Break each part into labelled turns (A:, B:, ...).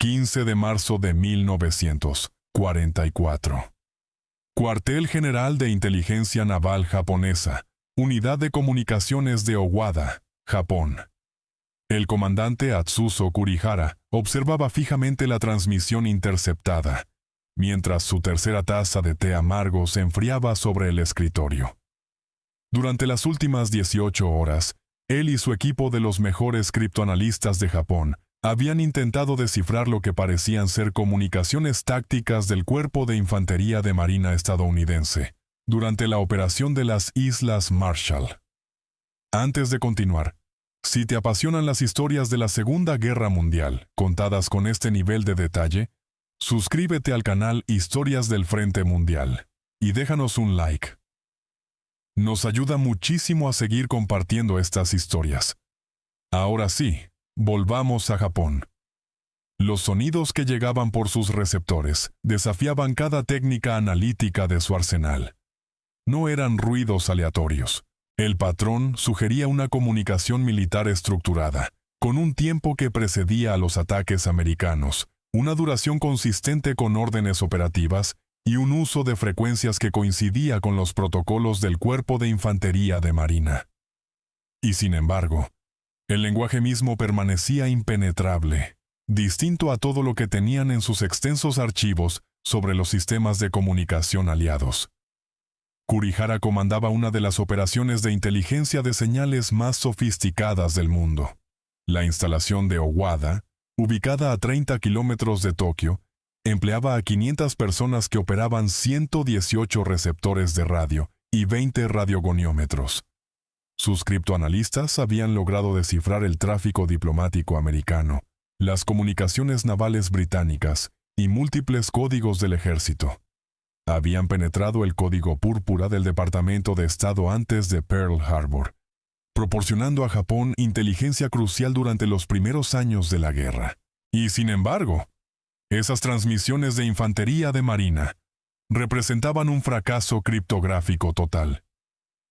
A: 15 de marzo de 1944. Cuartel General de Inteligencia Naval Japonesa, Unidad de Comunicaciones de Owada, Japón. El comandante Atsuso Kurihara observaba fijamente la transmisión interceptada, mientras su tercera taza de té amargo se enfriaba sobre el escritorio. Durante las últimas 18 horas, él y su equipo de los mejores criptoanalistas de Japón habían intentado descifrar lo que parecían ser comunicaciones tácticas del Cuerpo de Infantería de Marina estadounidense durante la operación de las Islas Marshall. Antes de continuar, si te apasionan las historias de la Segunda Guerra Mundial, contadas con este nivel de detalle, suscríbete al canal Historias del Frente Mundial y déjanos un like. Nos ayuda muchísimo a seguir compartiendo estas historias. Ahora sí, volvamos a Japón. Los sonidos que llegaban por sus receptores desafiaban cada técnica analítica de su arsenal. No eran ruidos aleatorios. El patrón sugería una comunicación militar estructurada, con un tiempo que precedía a los ataques americanos, una duración consistente con órdenes operativas y un uso de frecuencias que coincidía con los protocolos del Cuerpo de Infantería de Marina. Y sin embargo, el lenguaje mismo permanecía impenetrable, distinto a todo lo que tenían en sus extensos archivos sobre los sistemas de comunicación aliados. Kurihara comandaba una de las operaciones de inteligencia de señales más sofisticadas del mundo. La instalación de Owada, ubicada a 30 kilómetros de Tokio, empleaba a 500 personas que operaban 118 receptores de radio y 20 radiogoniómetros. Sus criptoanalistas habían logrado descifrar el tráfico diplomático americano, las comunicaciones navales británicas y múltiples códigos del ejército. Habían penetrado el código púrpura del Departamento de Estado antes de Pearl Harbor, proporcionando a Japón inteligencia crucial durante los primeros años de la guerra. Y sin embargo, esas transmisiones de infantería de marina representaban un fracaso criptográfico total.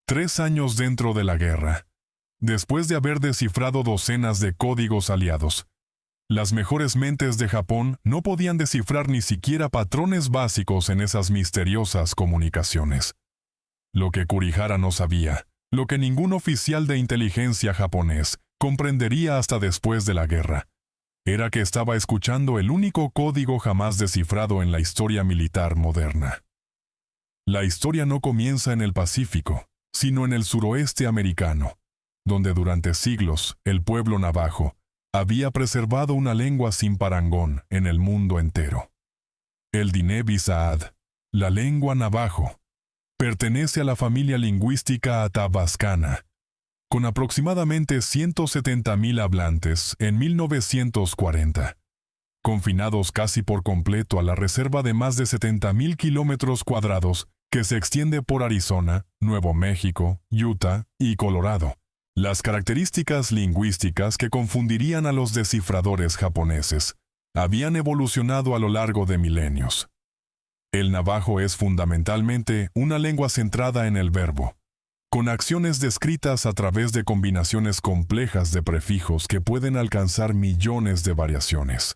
A: 3 años dentro de la guerra, después de haber descifrado docenas de códigos aliados, las mejores mentes de Japón no podían descifrar ni siquiera patrones básicos en esas misteriosas comunicaciones. Lo que Kurihara no sabía, lo que ningún oficial de inteligencia japonés comprendería hasta después de la guerra, era que estaba escuchando el único código jamás descifrado en la historia militar moderna. La historia no comienza en el Pacífico, sino en el suroeste americano, donde durante siglos el pueblo navajo había preservado una lengua sin parangón en el mundo entero. El Diné Bisaad, la lengua navajo, pertenece a la familia lingüística athabascana, con aproximadamente 170,000 hablantes en 1940, confinados casi por completo a la reserva de más de 70,000 kilómetros cuadrados que se extiende por Arizona, Nuevo México, Utah y Colorado. Las características lingüísticas que confundirían a los descifradores japoneses habían evolucionado a lo largo de milenios. El navajo es fundamentalmente una lengua centrada en el verbo, con acciones descritas a través de combinaciones complejas de prefijos que pueden alcanzar millones de variaciones.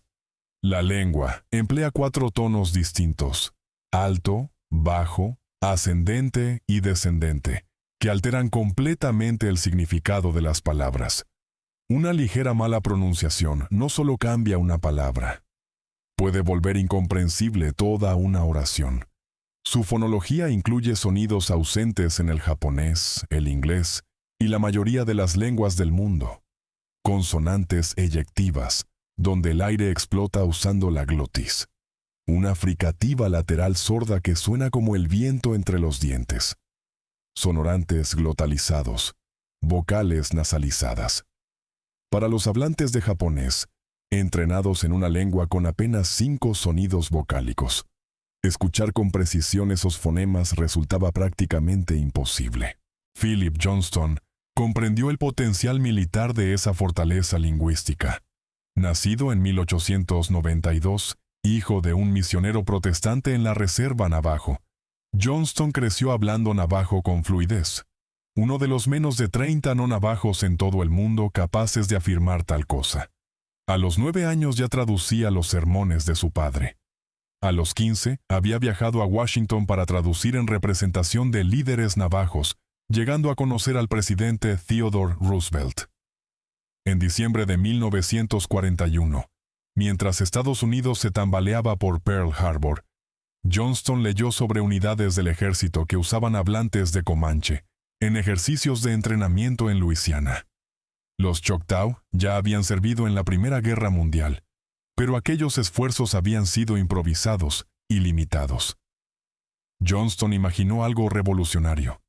A: La lengua emplea 4 tonos distintos: alto, bajo, ascendente y descendente, que alteran completamente el significado de las palabras. Una ligera mala pronunciación no solo cambia una palabra, puede volver incomprensible toda una oración. Su fonología incluye sonidos ausentes en el japonés, el inglés y la mayoría de las lenguas del mundo. Consonantes eyectivas, donde el aire explota usando la glotis. Una fricativa lateral sorda que suena como el viento entre los dientes. Sonorantes glotalizados, vocales nasalizadas. Para los hablantes de japonés, entrenados en una lengua con apenas 5 sonidos vocálicos, escuchar con precisión esos fonemas resultaba prácticamente imposible. Philip Johnston comprendió el potencial militar de esa fortaleza lingüística. Nacido en 1892, hijo de un misionero protestante en la reserva navajo, Johnston creció hablando navajo con fluidez, uno de los menos de 30 no navajos en todo el mundo capaces de afirmar tal cosa. A los 9 años ya traducía los sermones de su padre. A los 15 había viajado a Washington para traducir en representación de líderes navajos, llegando a conocer al presidente Theodore Roosevelt. En diciembre de 1941, mientras Estados Unidos se tambaleaba por Pearl Harbor, Johnston leyó sobre unidades del ejército que usaban hablantes de Comanche en ejercicios de entrenamiento en Luisiana. Los Choctaw ya habían servido en la Primera Guerra Mundial, pero aquellos esfuerzos habían sido improvisados y limitados. Johnston imaginó algo revolucionario,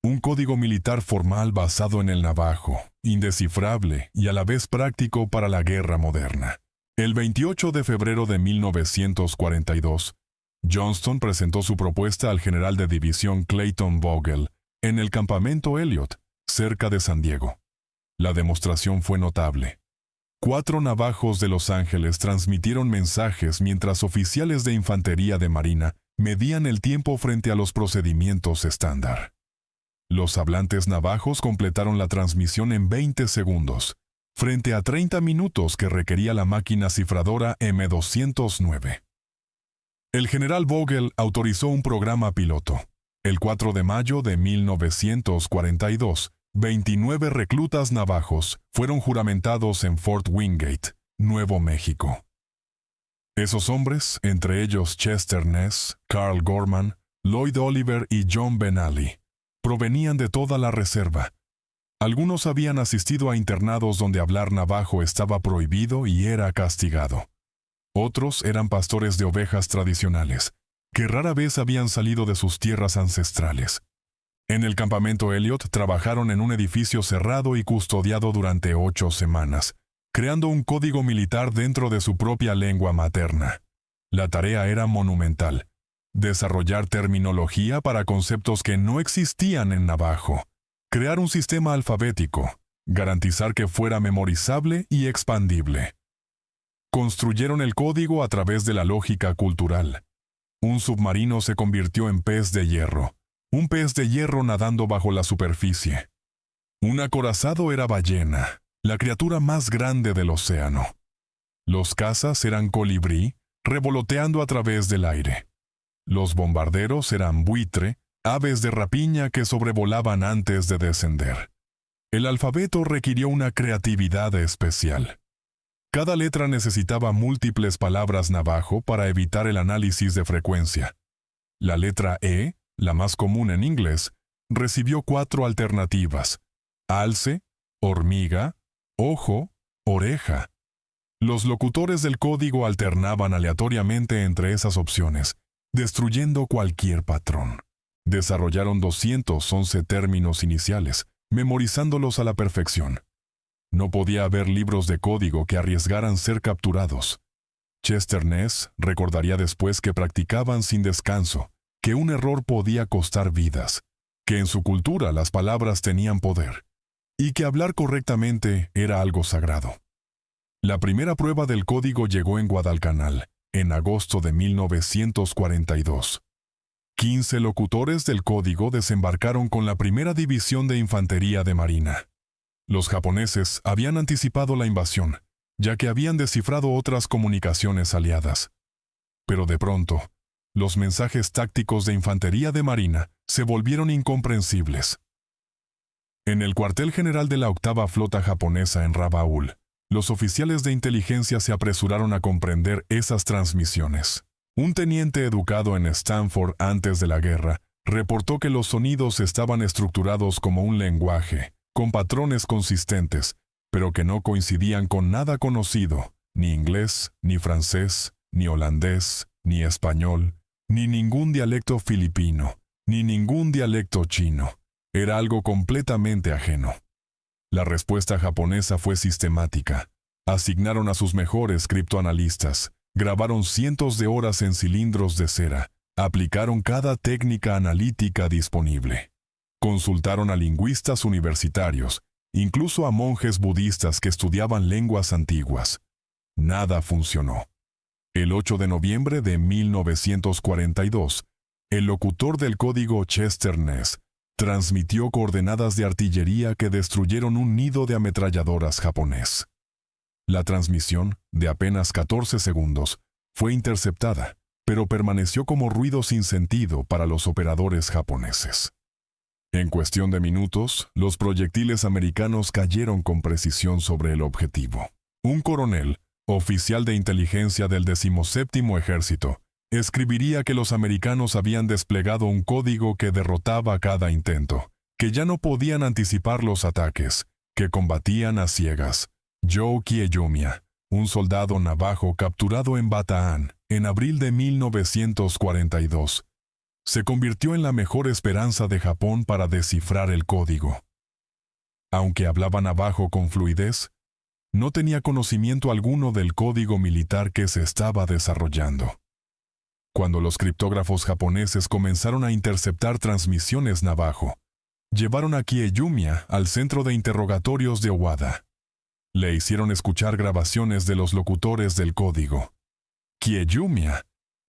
A: un código militar formal basado en el navajo, indescifrable y a la vez práctico para la guerra moderna. El 28 de febrero de 1942, Johnston presentó su propuesta al general de división Clayton Vogel en el campamento Elliott, cerca de San Diego. La demostración fue notable. 4 navajos de Los Ángeles transmitieron mensajes mientras oficiales de infantería de marina medían el tiempo frente a los procedimientos estándar. Los hablantes navajos completaron la transmisión en 20 segundos, frente a 30 minutos que requería la máquina cifradora M209. El general Vogel autorizó un programa piloto. El 4 de mayo de 1942, 29 reclutas navajos fueron juramentados en Fort Wingate, Nuevo México. Esos hombres, entre ellos Chester Ness, Carl Gorman, Lloyd Oliver y John Benally, provenían de toda la reserva. Algunos habían asistido a internados donde hablar navajo estaba prohibido y era castigado. Otros eran pastores de ovejas tradicionales, que rara vez habían salido de sus tierras ancestrales. En el campamento Elliott trabajaron en un edificio cerrado y custodiado durante 8 semanas, creando un código militar dentro de su propia lengua materna. La tarea era monumental: desarrollar terminología para conceptos que no existían en navajo, crear un sistema alfabético, garantizar que fuera memorizable y expandible. Construyeron el código a través de la lógica cultural. Un submarino se convirtió en pez de hierro, un pez de hierro nadando bajo la superficie. Un acorazado era ballena, la criatura más grande del océano. Los cazas eran colibrí, revoloteando a través del aire. Los bombarderos eran buitre, aves de rapiña que sobrevolaban antes de descender. El alfabeto requirió una creatividad especial. Cada letra necesitaba múltiples palabras navajo para evitar el análisis de frecuencia. La letra E, la más común en inglés, recibió 4 alternativas: alce, hormiga, ojo, oreja. Los locutores del código alternaban aleatoriamente entre esas opciones, destruyendo cualquier patrón. Desarrollaron 211 términos iniciales, memorizándolos a la perfección. No podía haber libros de código que arriesgaran ser capturados. Chester Ness recordaría después que practicaban sin descanso, que un error podía costar vidas, que en su cultura las palabras tenían poder, y que hablar correctamente era algo sagrado. La primera prueba del código llegó en Guadalcanal, en agosto de 1942. 15 locutores del código desembarcaron con la primera división de infantería de marina. Los japoneses habían anticipado la invasión, ya que habían descifrado otras comunicaciones aliadas. Pero de pronto, los mensajes tácticos de infantería de marina se volvieron incomprensibles. En el cuartel general de la 8ª Flota japonesa en Rabaul, los oficiales de inteligencia se apresuraron a comprender esas transmisiones. Un teniente educado en Stanford antes de la guerra reportó que los sonidos estaban estructurados como un lenguaje, con patrones consistentes, pero que no coincidían con nada conocido, ni inglés, ni francés, ni holandés, ni español, ni ningún dialecto filipino, ni ningún dialecto chino. Era algo completamente ajeno. La respuesta japonesa fue sistemática. Asignaron a sus mejores criptoanalistas, grabaron cientos de horas en cilindros de cera, aplicaron cada técnica analítica disponible. Consultaron a lingüistas universitarios, incluso a monjes budistas que estudiaban lenguas antiguas. Nada funcionó. El 8 de noviembre de 1942, el locutor del código Chester Ness transmitió coordenadas de artillería que destruyeron un nido de ametralladoras japonés. La transmisión, de apenas 14 segundos, fue interceptada, pero permaneció como ruido sin sentido para los operadores japoneses. En cuestión de minutos, los proyectiles americanos cayeron con precisión sobre el objetivo. Un coronel, oficial de inteligencia del 17º Ejército, escribiría que los americanos habían desplegado un código que derrotaba cada intento, que ya no podían anticipar los ataques, que combatían a ciegas. Joe Kiyomiya, un soldado navajo capturado en Bataan en abril de 1942, se convirtió en la mejor esperanza de Japón para descifrar el código. Aunque hablaba navajo con fluidez, no tenía conocimiento alguno del código militar que se estaba desarrollando. Cuando los criptógrafos japoneses comenzaron a interceptar transmisiones navajo, llevaron a Kiyomiya al centro de interrogatorios de Owada. Le hicieron escuchar grabaciones de los locutores del código. Kiyomiya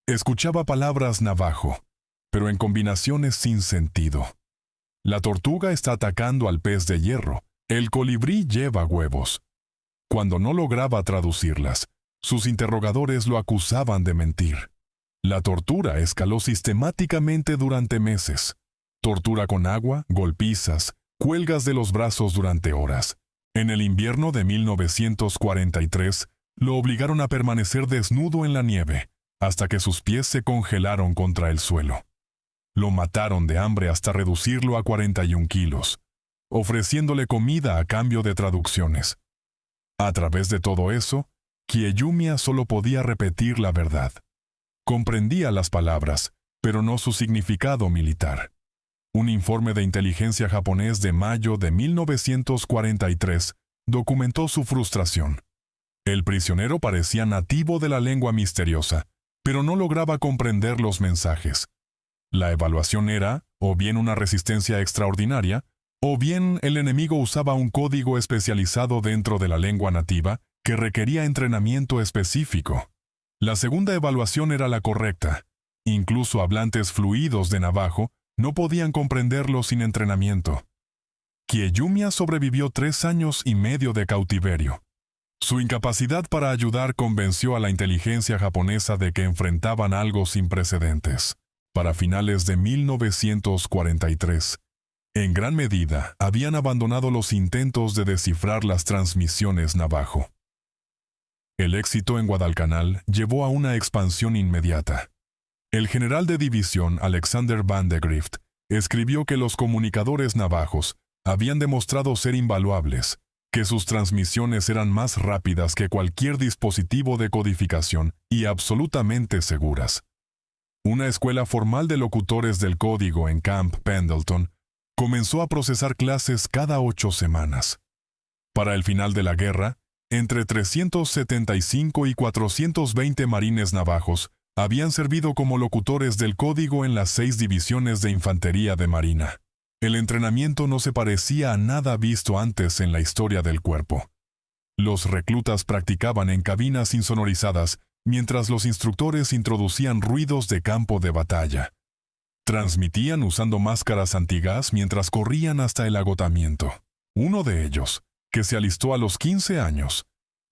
A: escuchaba palabras navajo, pero en combinaciones sin sentido. La tortuga está atacando al pez de hierro. El colibrí lleva huevos. Cuando no lograba traducirlas, sus interrogadores lo acusaban de mentir. La tortura escaló sistemáticamente durante meses. Tortura con agua, golpizas, cuelgas de los brazos durante horas. En el invierno de 1943, lo obligaron a permanecer desnudo en la nieve, hasta que sus pies se congelaron contra el suelo. Lo mataron de hambre hasta reducirlo a 41 kilos, ofreciéndole comida a cambio de traducciones. A través de todo eso, Kiyomiya solo podía repetir la verdad. Comprendía las palabras, pero no su significado militar. Un informe de inteligencia japonés de mayo de 1943 documentó su frustración. El prisionero parecía nativo de la lengua misteriosa, pero no lograba comprender los mensajes. La evaluación era, o bien una resistencia extraordinaria, o bien el enemigo usaba un código especializado dentro de la lengua nativa que requería entrenamiento específico. La segunda evaluación era la correcta. Incluso hablantes fluidos de navajo no podían comprenderlo sin entrenamiento. Kiyomiya sobrevivió 3 años y medio de cautiverio. Su incapacidad para ayudar convenció a la inteligencia japonesa de que enfrentaban algo sin precedentes. Para finales de 1943, en gran medida habían abandonado los intentos de descifrar las transmisiones navajo. El éxito en Guadalcanal llevó a una expansión inmediata. El general de división Alexander Van de Grift escribió que los comunicadores navajos habían demostrado ser invaluables, que sus transmisiones eran más rápidas que cualquier dispositivo de codificación y absolutamente seguras. Una escuela formal de locutores del código en Camp Pendleton comenzó a procesar clases cada 8 semanas. Para el final de la guerra, entre 375 y 420 marines navajos habían servido como locutores del código en las 6 divisiones de infantería de marina. El entrenamiento no se parecía a nada visto antes en la historia del cuerpo. Los reclutas practicaban en cabinas insonorizadas mientras los instructores introducían ruidos de campo de batalla. Transmitían usando máscaras antigas mientras corrían hasta el agotamiento. Uno de ellos, que se alistó a los 15 años,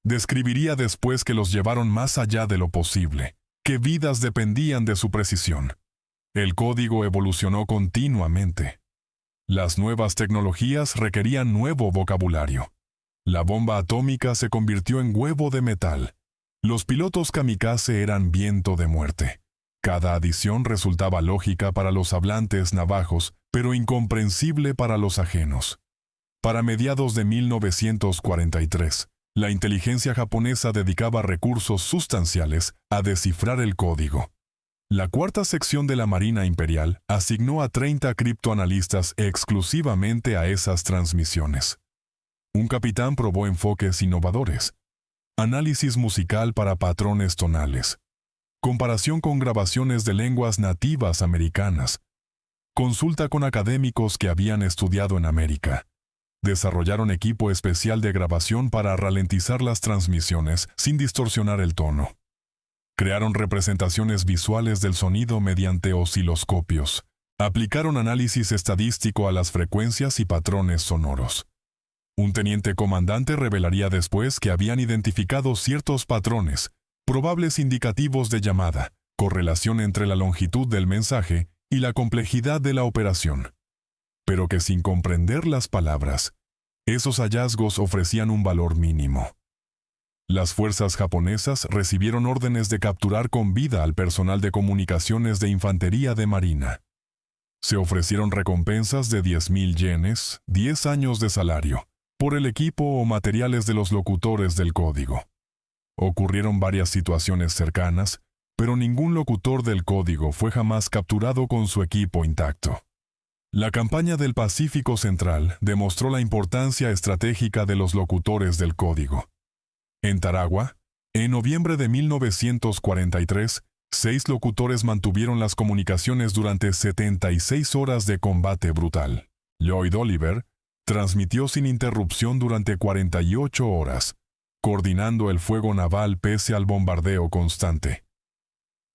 A: describiría después que los llevaron más allá de lo posible, que vidas dependían de su precisión. El código evolucionó continuamente. Las nuevas tecnologías requerían nuevo vocabulario. La bomba atómica se convirtió en huevo de metal. Los pilotos kamikaze eran viento de muerte. Cada adición resultaba lógica para los hablantes navajos, pero incomprensible para los ajenos. Para mediados de 1943, la inteligencia japonesa dedicaba recursos sustanciales a descifrar el código. La cuarta sección de la Marina Imperial asignó a 30 criptoanalistas exclusivamente a esas transmisiones. Un capitán probó enfoques innovadores: análisis musical para patrones tonales, comparación con grabaciones de lenguas nativas americanas, consulta con académicos que habían estudiado en América. Desarrollaron equipo especial de grabación para ralentizar las transmisiones sin distorsionar el tono. Crearon representaciones visuales del sonido mediante osciloscopios. Aplicaron análisis estadístico a las frecuencias y patrones sonoros. Un teniente comandante revelaría después que habían identificado ciertos patrones, probables indicativos de llamada, correlación entre la longitud del mensaje y la complejidad de la operación. Pero que sin comprender las palabras, esos hallazgos ofrecían un valor mínimo. Las fuerzas japonesas recibieron órdenes de capturar con vida al personal de comunicaciones de infantería de marina. Se ofrecieron recompensas de 10,000 yenes, 10 años de salario, por el equipo o materiales de los locutores del código. Ocurrieron varias situaciones cercanas, pero ningún locutor del código fue jamás capturado con su equipo intacto. La campaña del Pacífico Central demostró la importancia estratégica de los locutores del código. En Tarawa, en noviembre de 1943, 6 locutores mantuvieron las comunicaciones durante 76 horas de combate brutal. Lloyd Oliver transmitió sin interrupción durante 48 horas, coordinando el fuego naval pese al bombardeo constante.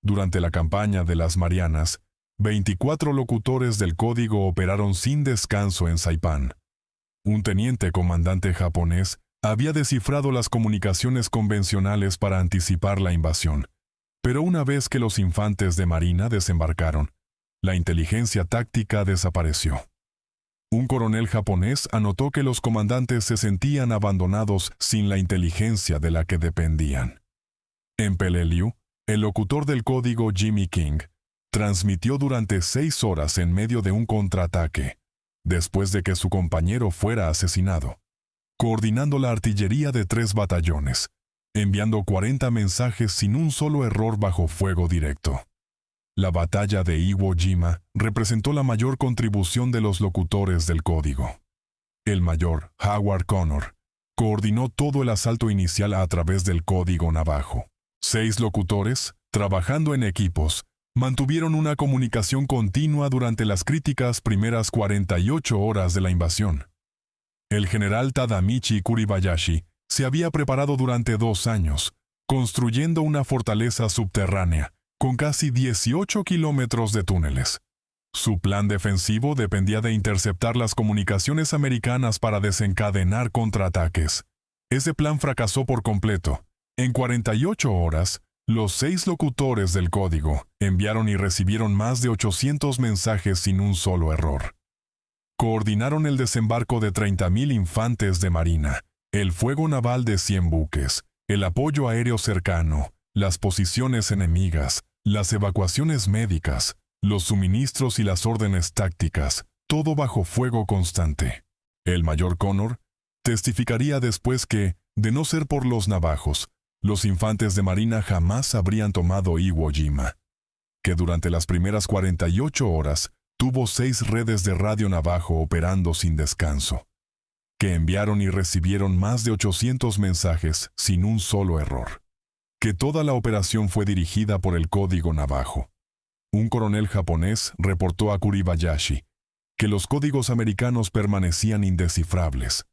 A: Durante la campaña de las Marianas, 24 locutores del código operaron sin descanso en Saipán. Un teniente comandante japonés había descifrado las comunicaciones convencionales para anticipar la invasión, pero una vez que los infantes de marina desembarcaron, la inteligencia táctica desapareció. Un coronel japonés anotó que los comandantes se sentían abandonados sin la inteligencia de la que dependían. En Peleliu, el locutor del código Jimmy King transmitió durante 6 horas en medio de un contraataque, después de que su compañero fuera asesinado, coordinando la artillería de 3 batallones, enviando 40 mensajes sin un solo error bajo fuego directo. La batalla de Iwo Jima representó la mayor contribución de los locutores del código. El mayor Howard Connor coordinó todo el asalto inicial a través del código navajo. 6 locutores, trabajando en equipos, mantuvieron una comunicación continua durante las críticas primeras 48 horas de la invasión. El general Tadamichi Kuribayashi se había preparado durante 2 años, construyendo una fortaleza subterránea, con casi 18 kilómetros de túneles. Su plan defensivo dependía de interceptar las comunicaciones americanas para desencadenar contraataques. Ese plan fracasó por completo. En 48 horas, los 6 locutores del código enviaron y recibieron más de 800 mensajes sin un solo error. Coordinaron el desembarco de 30,000 infantes de marina, el fuego naval de 100 buques, el apoyo aéreo cercano, las posiciones enemigas, las evacuaciones médicas, los suministros y las órdenes tácticas, todo bajo fuego constante. El mayor Connor testificaría después que, de no ser por los navajos, los infantes de marina jamás habrían tomado Iwo Jima, que durante las primeras 48 horas tuvo 6 redes de radio navajo operando sin descanso, que enviaron y recibieron más de 800 mensajes sin un solo error, que toda la operación fue dirigida por el código navajo. Un coronel japonés reportó a Kuribayashi que los códigos americanos permanecían indescifrables.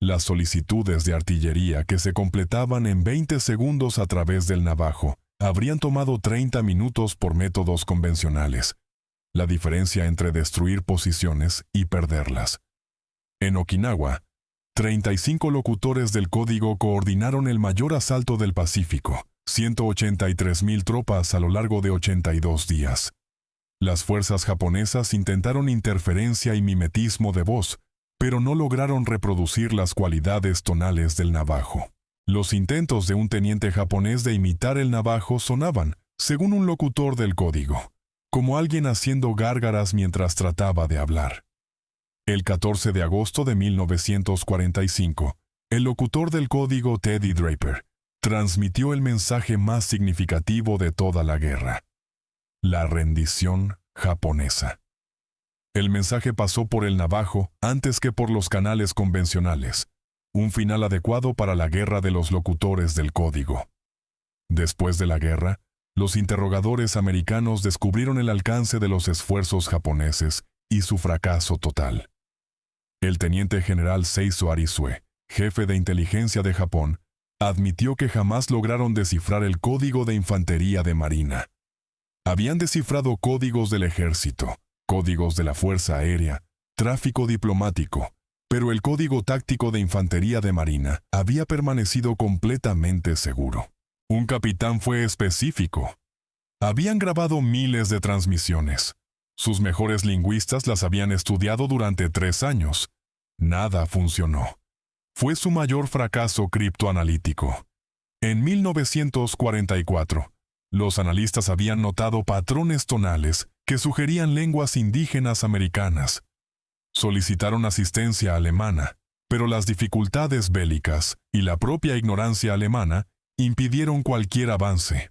A: Las solicitudes de artillería que se completaban en 20 segundos a través del navajo habrían tomado 30 minutos por métodos convencionales, la diferencia entre destruir posiciones y perderlas. En Okinawa, 35 locutores del código coordinaron el mayor asalto del Pacífico, 183,000 tropas a lo largo de 82 días. Las fuerzas japonesas intentaron interferencia y mimetismo de voz, pero no lograron reproducir las cualidades tonales del navajo. Los intentos de un teniente japonés de imitar el navajo sonaban, según un locutor del código, como alguien haciendo gárgaras mientras trataba de hablar. El 14 de agosto de 1945, el locutor del código Teddy Draper transmitió el mensaje más significativo de toda la guerra: la rendición japonesa. El mensaje pasó por el navajo antes que por los canales convencionales, un final adecuado para la guerra de los locutores del código. Después de la guerra, los interrogadores americanos descubrieron el alcance de los esfuerzos japoneses y su fracaso total. El teniente general Seizo Arisue, jefe de inteligencia de Japón, admitió que jamás lograron descifrar el código de infantería de marina. Habían descifrado códigos del ejército, códigos de la Fuerza Aérea, tráfico diplomático, Pero el código táctico de infantería de marina había permanecido completamente seguro. Un capitán fue específico. Habían grabado miles de transmisiones. Sus mejores lingüistas las habían estudiado durante 3 años. Nada funcionó. Fue su mayor fracaso criptoanalítico. En 1944, los analistas habían notado patrones tonales que sugerían lenguas indígenas americanas. Solicitaron asistencia alemana, pero las dificultades bélicas y la propia ignorancia alemana impidieron cualquier avance.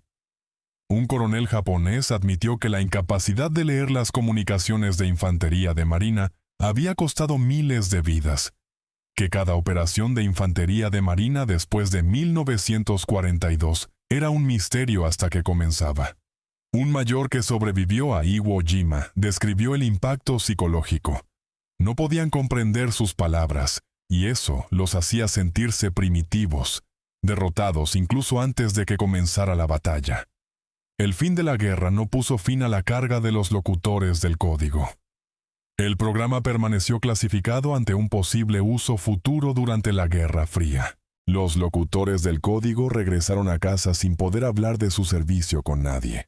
A: Un coronel japonés admitió que la incapacidad de leer las comunicaciones de infantería de marina había costado miles de vidas, que cada operación de infantería de marina después de 1942 era un misterio hasta que comenzaba. Un mayor que sobrevivió a Iwo Jima describió el impacto psicológico. No podían comprender sus palabras, y eso los hacía sentirse primitivos, derrotados incluso antes de que comenzara la batalla. El fin de la guerra no puso fin a la carga de los locutores del código. El programa permaneció clasificado ante un posible uso futuro durante la Guerra Fría. Los locutores del código regresaron a casa sin poder hablar de su servicio con nadie.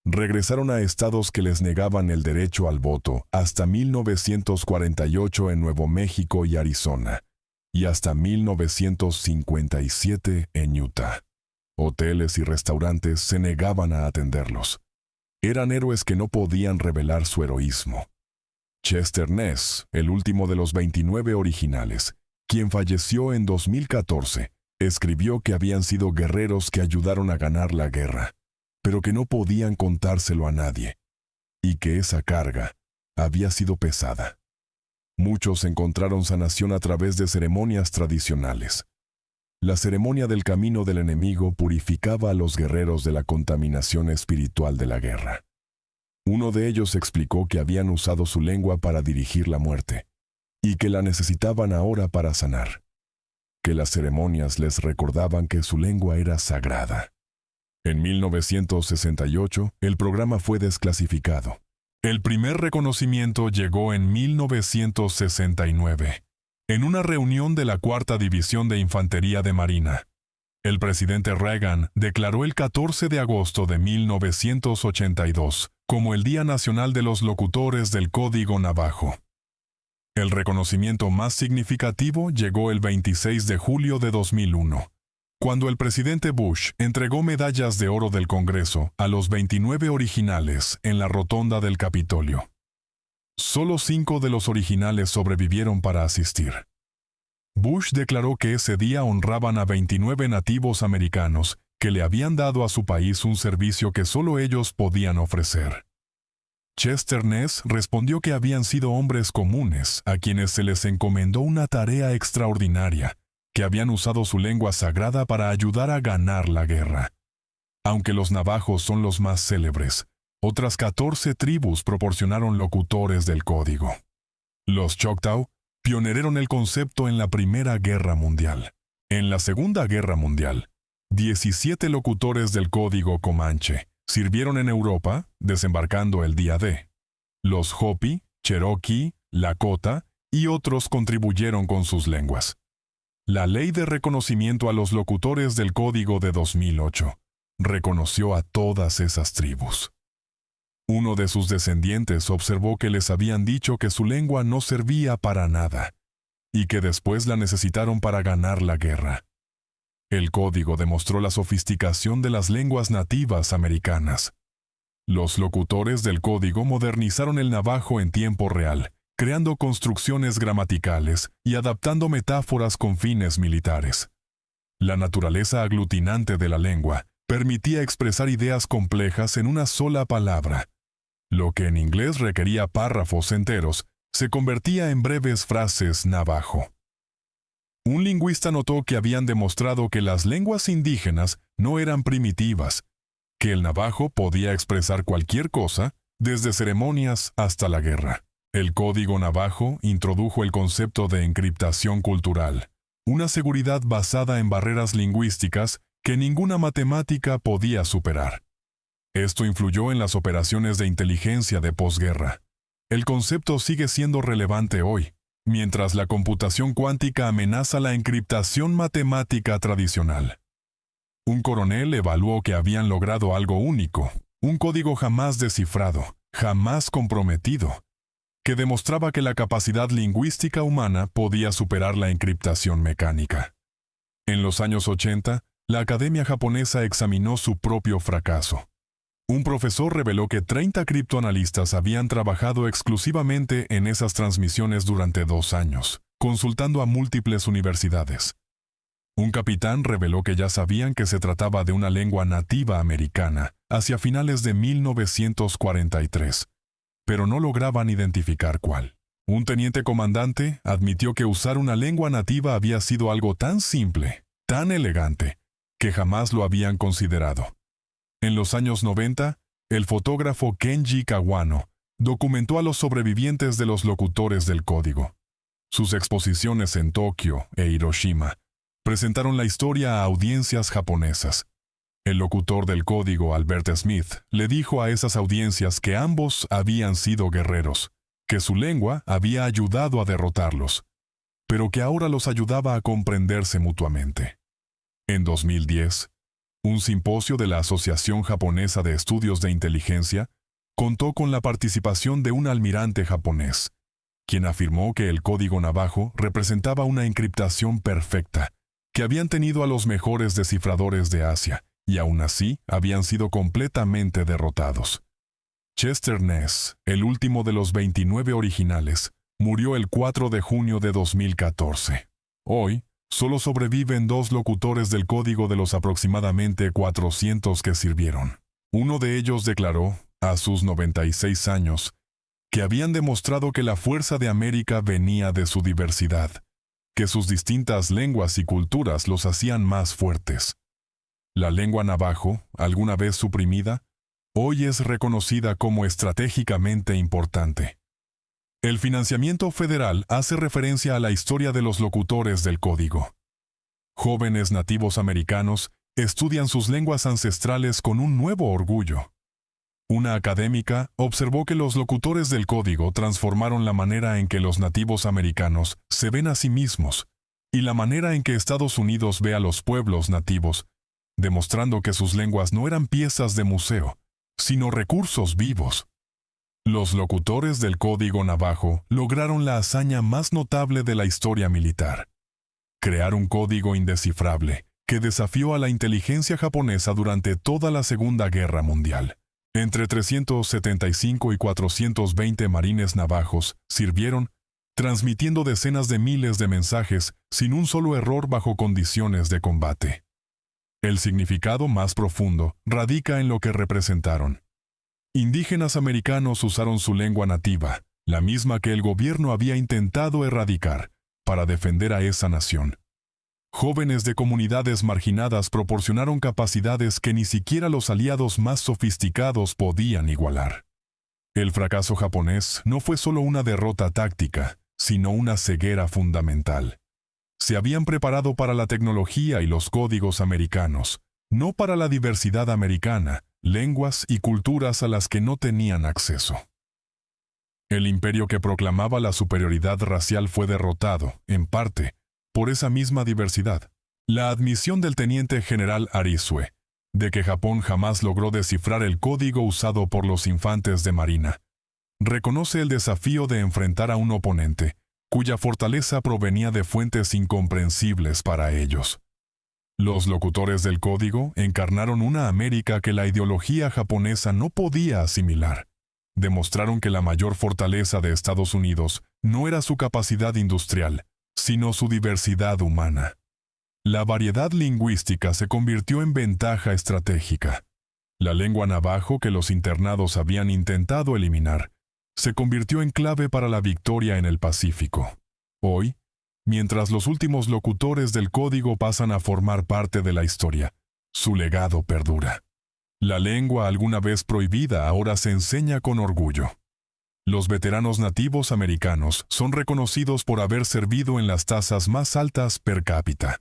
A: Regresaron a estados que les negaban el derecho al voto hasta 1948 en Nuevo México y Arizona, y hasta 1957 en Utah. Hoteles y restaurantes se negaban a atenderlos. Eran héroes que no podían revelar su heroísmo. Chester Ness, el último de los 29 originales, quien falleció en 2014, escribió que habían sido guerreros que ayudaron a ganar la guerra, pero que no podían contárselo a nadie, y que esa carga había sido pesada. Muchos encontraron sanación a través de ceremonias tradicionales. La ceremonia del camino del enemigo purificaba a los guerreros de la contaminación espiritual de la guerra. Uno de ellos explicó que habían usado su lengua para dirigir la muerte, y que la necesitaban ahora para sanar. Que las ceremonias les recordaban que su lengua era sagrada. En 1968, el programa fue desclasificado. El primer reconocimiento llegó en 1969. En una reunión de la Cuarta División de Infantería de Marina, el presidente Reagan declaró el 14 de agosto de 1982 como el Día Nacional de los Locutores del Código Navajo. El reconocimiento más significativo llegó el 26 de julio de 2001, cuando el presidente Bush entregó medallas de oro del Congreso a los 29 originales en la rotonda del Capitolio. Solo 5 de los originales sobrevivieron para asistir. Bush declaró que ese día honraban a 29 nativos americanos que le habían dado a su país un servicio que solo ellos podían ofrecer. Chester Ness respondió que habían sido hombres comunes a quienes se les encomendó una tarea extraordinaria, que habían usado su lengua sagrada para ayudar a ganar la guerra. Aunque los navajos son los más célebres, otras 14 tribus proporcionaron locutores del código. Los Choctaw pionearon el concepto en la Primera Guerra Mundial. En la Segunda Guerra Mundial, 17 locutores del código Comanche sirvieron en Europa, desembarcando el día D. Los Hopi, Cherokee, Lakota y otros contribuyeron con sus lenguas. La Ley de Reconocimiento a los Locutores del Código de 2008 reconoció a todas esas tribus. Uno de sus descendientes observó que les habían dicho que su lengua no servía para nada, y que después la necesitaron para ganar la guerra. El código demostró la sofisticación de las lenguas nativas americanas. Los locutores del código modernizaron el navajo en tiempo real, creando construcciones gramaticales y adaptando metáforas con fines militares. La naturaleza aglutinante de la lengua permitía expresar ideas complejas en una sola palabra. Lo que en inglés requería párrafos enteros, se convertía en breves frases navajo. Un lingüista notó que habían demostrado que las lenguas indígenas no eran primitivas, que el navajo podía expresar cualquier cosa, desde ceremonias hasta la guerra. El código navajo introdujo el concepto de encriptación cultural, una seguridad basada en barreras lingüísticas que ninguna matemática podía superar. Esto influyó en las operaciones de inteligencia de posguerra. El concepto sigue siendo relevante hoy, mientras la computación cuántica amenaza la encriptación matemática tradicional. Un coronel evaluó que habían logrado algo único, un código jamás descifrado, jamás comprometido, que demostraba que la capacidad lingüística humana podía superar la encriptación mecánica. En los años 80, la Academia Japonesa examinó su propio fracaso. Un profesor reveló que 30 criptoanalistas habían trabajado exclusivamente en esas transmisiones durante 2 años, consultando a múltiples universidades. Un capitán reveló que ya sabían que se trataba de una lengua nativa americana hacia finales de 1943, pero no lograban identificar cuál. Un teniente comandante admitió que usar una lengua nativa había sido algo tan simple, tan elegante, que jamás lo habían considerado. En los años 90, el fotógrafo Kenji Kawano documentó a los sobrevivientes de los locutores del código. Sus exposiciones en Tokio e Hiroshima presentaron la historia a audiencias japonesas. El locutor del código, Albert Smith, le dijo a esas audiencias que ambos habían sido guerreros, que su lengua había ayudado a derrotarlos, pero que ahora los ayudaba a comprenderse mutuamente. En 2010, un simposio de la Asociación Japonesa de Estudios de Inteligencia contó con la participación de un almirante japonés, quien afirmó que el código navajo representaba una encriptación perfecta, que habían tenido a los mejores descifradores de Asia, y aún así habían sido completamente derrotados. Chester Ness, el último de los 29 originales, murió el 4 de junio de 2014. Hoy, solo sobreviven 2 locutores del código de los aproximadamente 400 que sirvieron. Uno de ellos declaró, a sus 96 años, que habían demostrado que la fuerza de América venía de su diversidad, que sus distintas lenguas y culturas los hacían más fuertes. La lengua navajo, alguna vez suprimida, hoy es reconocida como estratégicamente importante. El financiamiento federal hace referencia a la historia de los locutores del código. Jóvenes nativos americanos estudian sus lenguas ancestrales con un nuevo orgullo. Una académica observó que los locutores del código transformaron la manera en que los nativos americanos se ven a sí mismos y la manera en que Estados Unidos ve a los pueblos nativos, demostrando que sus lenguas no eran piezas de museo, sino recursos vivos. Los locutores del código navajo lograron la hazaña más notable de la historia militar: crear un código indescifrable que desafió a la inteligencia japonesa durante toda la Segunda Guerra Mundial. Entre 375 y 420 marines navajos sirvieron, transmitiendo decenas de miles de mensajes sin un solo error bajo condiciones de combate. El significado más profundo radica en lo que representaron. Indígenas americanos usaron su lengua nativa, la misma que el gobierno había intentado erradicar, para defender a esa nación. Jóvenes de comunidades marginadas proporcionaron capacidades que ni siquiera los aliados más sofisticados podían igualar. El fracaso japonés no fue solo una derrota táctica, sino una ceguera fundamental. Se habían preparado para la tecnología y los códigos americanos, no para la diversidad americana, lenguas y culturas a las que no tenían acceso. El imperio que proclamaba la superioridad racial fue derrotado, en parte, por esa misma diversidad. La admisión del teniente general Arisue, de que Japón jamás logró descifrar el código usado por los infantes de marina, reconoce el desafío de enfrentar a un oponente, cuya fortaleza provenía de fuentes incomprensibles para ellos. Los locutores del código encarnaron una América que la ideología japonesa no podía asimilar. Demostraron que la mayor fortaleza de Estados Unidos no era su capacidad industrial, sino su diversidad humana. La variedad lingüística se convirtió en ventaja estratégica. La lengua navajo que los internados habían intentado eliminar se convirtió en clave para la victoria en el Pacífico. Hoy, mientras los últimos locutores del código pasan a formar parte de la historia, su legado perdura. La lengua alguna vez prohibida ahora se enseña con orgullo. Los veteranos nativos americanos son reconocidos por haber servido en las tasas más altas per cápita.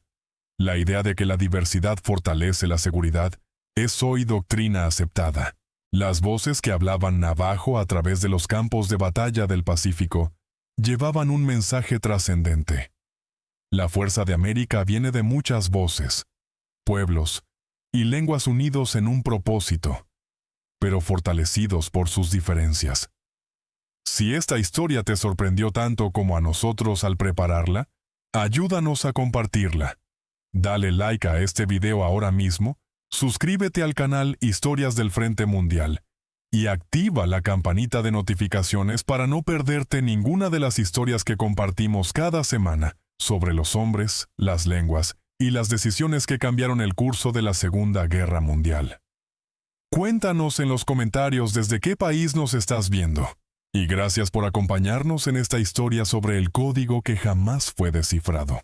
A: La idea de que la diversidad fortalece la seguridad es hoy doctrina aceptada. Las voces que hablaban navajo a través de los campos de batalla del Pacífico llevaban un mensaje trascendente. La fuerza de América viene de muchas voces, pueblos y lenguas unidos en un propósito, pero fortalecidos por sus diferencias. Si esta historia te sorprendió tanto como a nosotros al prepararla, ayúdanos a compartirla. Dale like a este video ahora mismo, suscríbete al canal Historias del Frente Mundial y activa la campanita de notificaciones para no perderte ninguna de las historias que compartimos cada semana sobre los hombres, las lenguas y las decisiones que cambiaron el curso de la Segunda Guerra Mundial. Cuéntanos en los comentarios desde qué país nos estás viendo. Y gracias por acompañarnos en esta historia sobre el código que jamás fue descifrado.